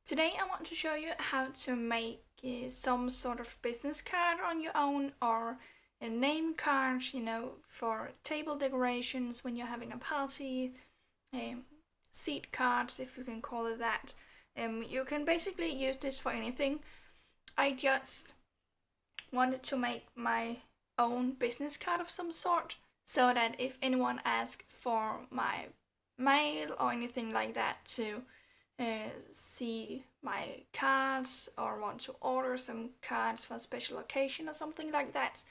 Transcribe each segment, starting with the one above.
Today I want to show you how to make some sort of business card on your own, or a name card, for table decorations when you're having a party, seat cards if you can call it that. You can basically use this for anything. I just wanted to make my own business card of some sort, so that if anyone asks for my mail or anything like that to see my cards, or want to order some cards for a special occasion or something like that,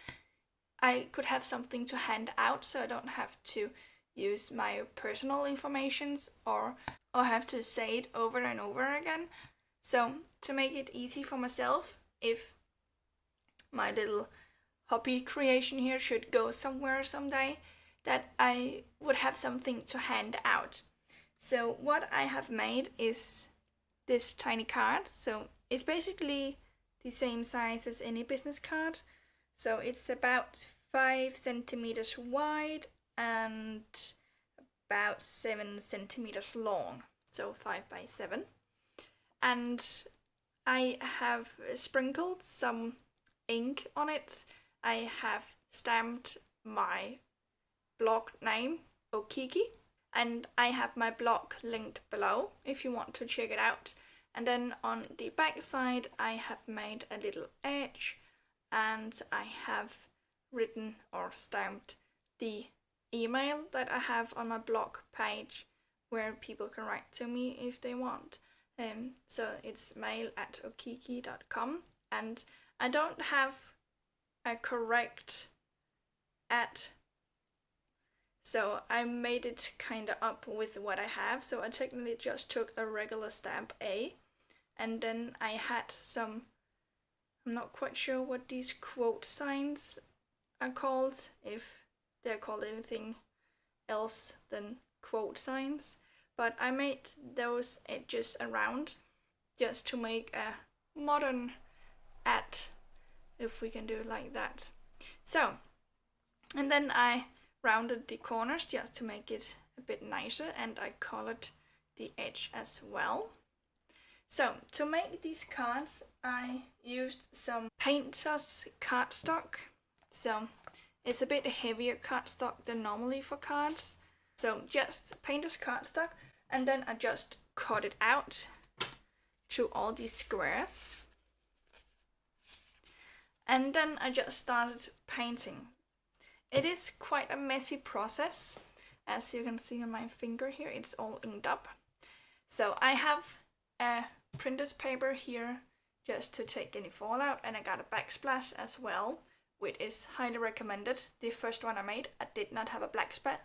I could have something to hand out, so I don't have to use my personal informations or have to say it over and over again. So to make it easy for myself, if my little hobby creation here should go somewhere someday, that I would have something to hand out. So what I have made is this tiny card. So it's basically the same size as any business card. So it's about 5 centimeters wide and about 7 centimeters long. So 5 by 7. And I have sprinkled some ink on it. I have stamped my blog name, Okiike. And I have my blog linked below if you want to check it out. And then on the back side I have made a little edge, and I have written or stamped the email that I have on my blog page, where people can write to me if they want. So it's mail@okiike.com, and I don't have a correct at, so I made it kind of up with what I have. So I technically just took a regular stamp A, and then I had some, I'm not quite sure what these quote signs are called, if they're called anything else than quote signs, but I made those edges around just to make a modern ad, if we can do it like that. So, and then I rounded the corners just to make it a bit nicer, and I colored the edge as well. So to make these cards I used some painter's cardstock. So it's a bit heavier cardstock than normally for cards. So just painter's cardstock, and then I just cut it out to all these squares. And then I just started painting. It is quite a messy process. As you can see on my finger here, it's all inked up. So I have a printer's paper here just to take any fallout, and I got a backsplash as well, which is highly recommended. The first one I made, I did not have a backsplash,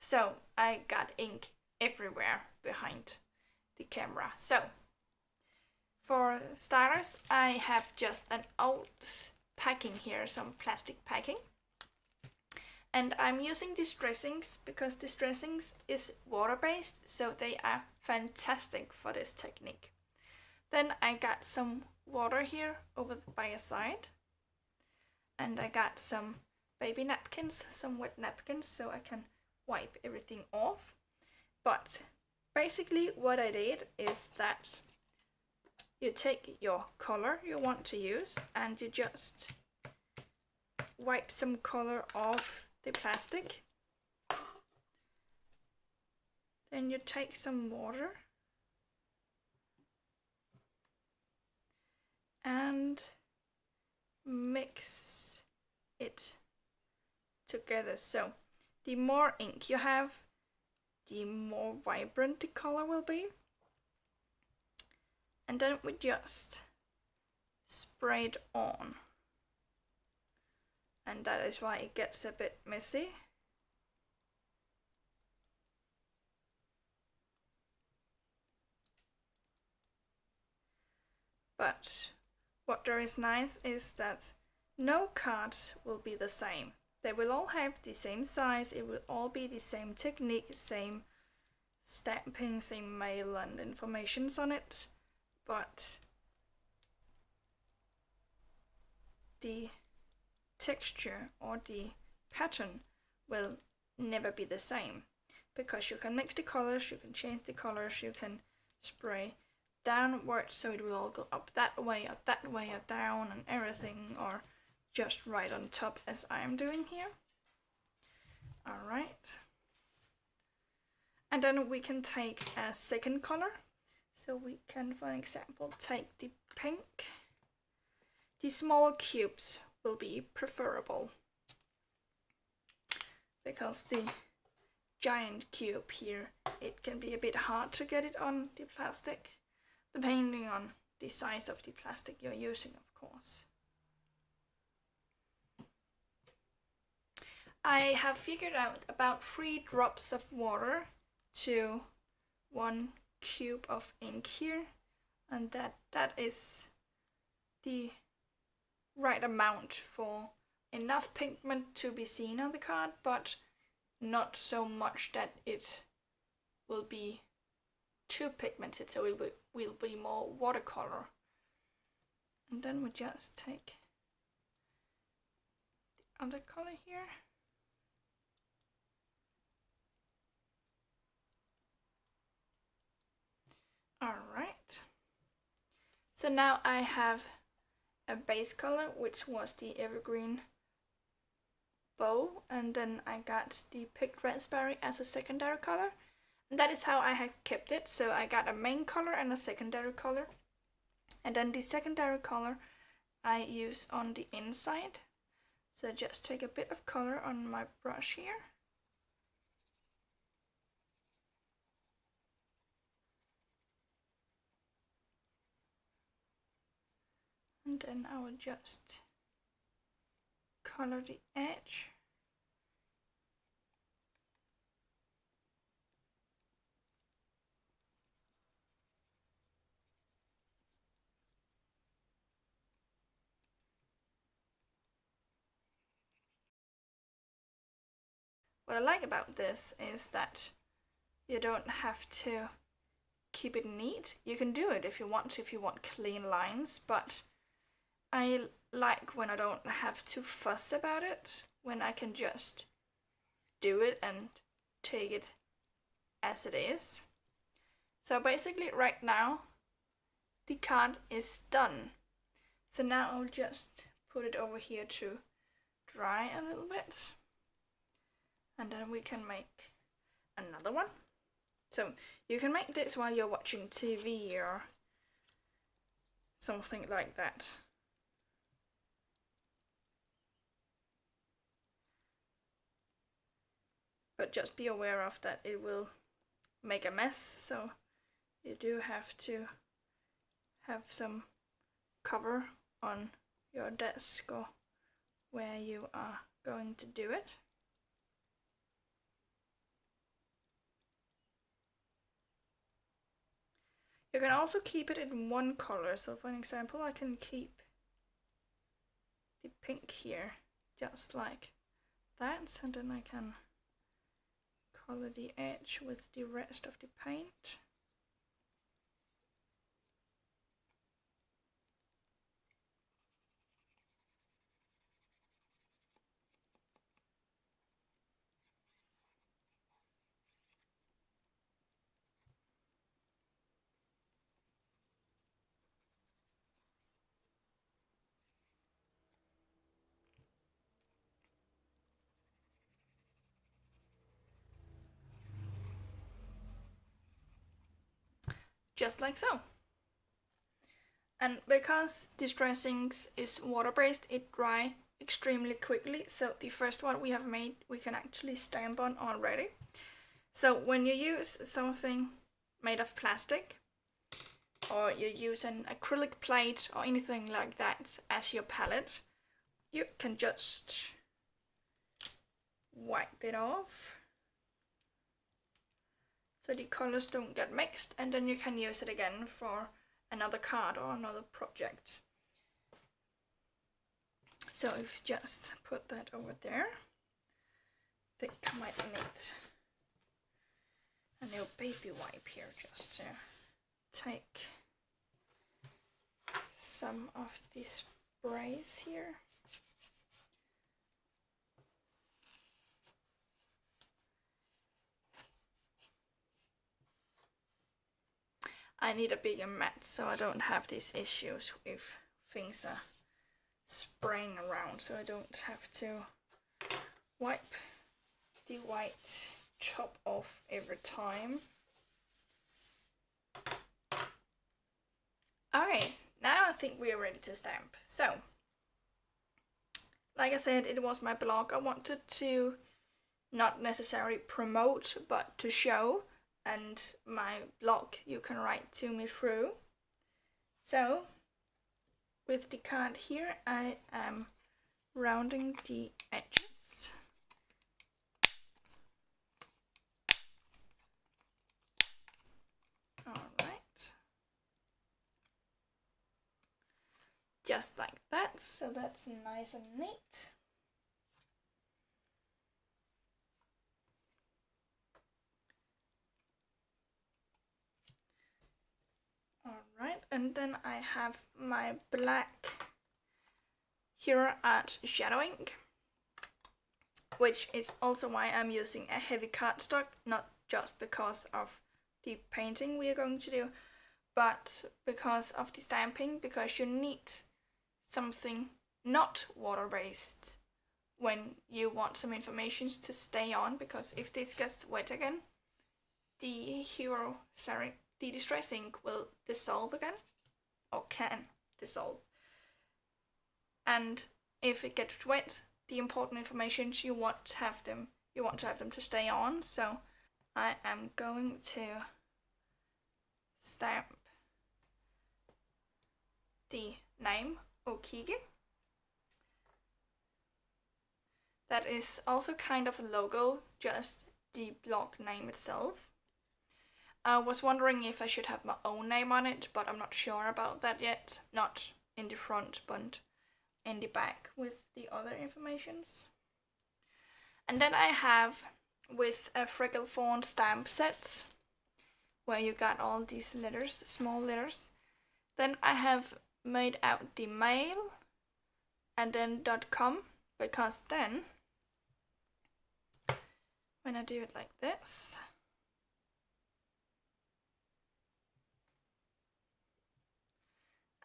so I got ink everywhere behind the camera. So for starters, I have just an old packing here, some plastic packing, and I'm using these dressings because this dressings is water-based, so they are fantastic for this technique. Then I got some water here over by a side, and I got some baby napkins, some wet napkins, so I can wipe everything off. But basically what I did is that you take your color you want to use, and you just wipe some color off the plastic. Then you take some water and mix it together. So the more ink you have, the more vibrant the color will be. And then we just spray it on. And that is why it gets a bit messy. But what there is nice is that no cards will be the same. They will all have the same size, it will all be the same technique, same stamping, same mail and informations on it. But the texture or the pattern will never be the same, because you can mix the colors, you can change the colors, you can spray downwards, so it will all go up that way or down and everything, or just right on top as I am doing here. Alright. And then we can take a second color. So we can, for example, take the pink. The small cubes will be preferable, because the giant cube here, it can be a bit hard to get it on the plastic, depending on the size of the plastic you're using, of course. I have figured out about 3 drops of water to 1 cube of ink here, and that is the right amount for enough pigment to be seen on the card, but not so much that it will be too pigmented, so it will be more watercolor. And then we just take the other color here. Alright, so now I have a base color, which was the evergreen bow, and then I got the picked raspberry as a secondary color, and that is how I had kept it. So I got a main color and a secondary color, and then the secondary color I use on the inside. So just take a bit of color on my brush here. And then I will just color the edge. What I like about this is that you don't have to keep it neat. You can do it if you want to, if you want clean lines, but I like when I don't have to fuss about it, when I can just do it and take it as it is. So basically right now the card is done. So now I'll just put it over here to dry a little bit, and then we can make another one. So you can make this while you're watching TV or something like that. But just be aware of that it will make a mess, so you do have to have some cover on your desk or where you are going to do it. You can also keep it in one color, so for example I can keep the pink here just like that, and then I can color the edge with the rest of the paint. Just like so. And because distressings is water-based, it dries extremely quickly, so the first one we have made we can actually stamp on already. So when you use something made of plastic, or you use an acrylic plate or anything like that as your palette, you can just wipe it off so the colors don't get mixed, and then you can use it again for another card or another project. So if you just put that over there, I think I might need a new baby wipe here just to take some of these sprays here. I need a bigger mat so I don't have these issues if things are spraying around, so I don't have to wipe the white top off every time. Okay, now I think we are ready to stamp. So, like I said, it was my blog. I wanted to not necessarily promote, but to show. And my blog you can write to me through. So, with the card here, I am rounding the edges. Alright. Just like that, so that's nice and neat. Alright, and then I have my black Hero Art shadowing, which is also why I'm using a heavy cardstock, not just because of the painting we are going to do, but because of the stamping, because you need something not water-based when you want some information to stay on, because if this gets wet again, the distress ink will dissolve again, or can dissolve. And if it gets wet, the important information you want to have them to stay on. So I am going to stamp the name Okiike. That is also kind of a logo, just the blog name itself. I was wondering if I should have my own name on it, but I'm not sure about that yet. Not in the front, but in the back with the other informations. And then I have with a Freckle font stamp set, where you got all these letters, small letters. Then I have made out the mail and then .com, because then when I do it like this,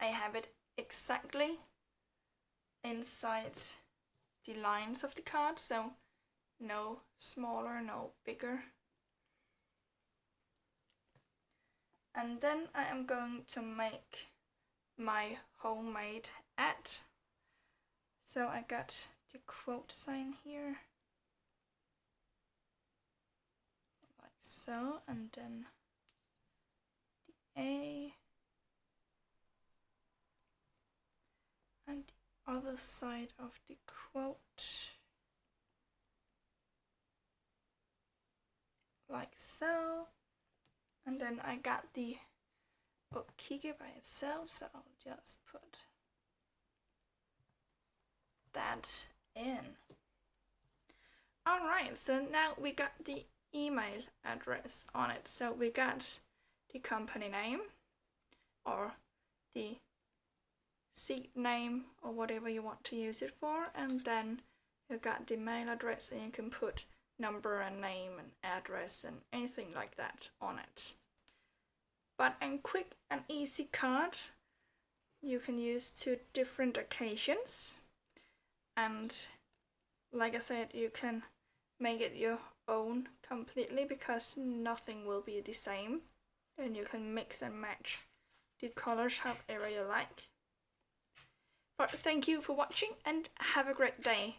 I have it exactly inside the lines of the card, so no smaller, no bigger. And then I am going to make my homemade ad. So I got the quote sign here, like so, and then the A, and the other side of the quote, like so. And then I got the Okiike by itself, so I'll just put that in. Alright, so now we got the email address on it. So we got the company name, or the seat name, or whatever you want to use it for, and then you got the mail address, and you can put number and name and address and anything like that on it. But a quick and easy card you can use to different occasions, and like I said, you can make it your own completely, because nothing will be the same, and you can mix and match the colors however you like. But thank you for watching and have a great day.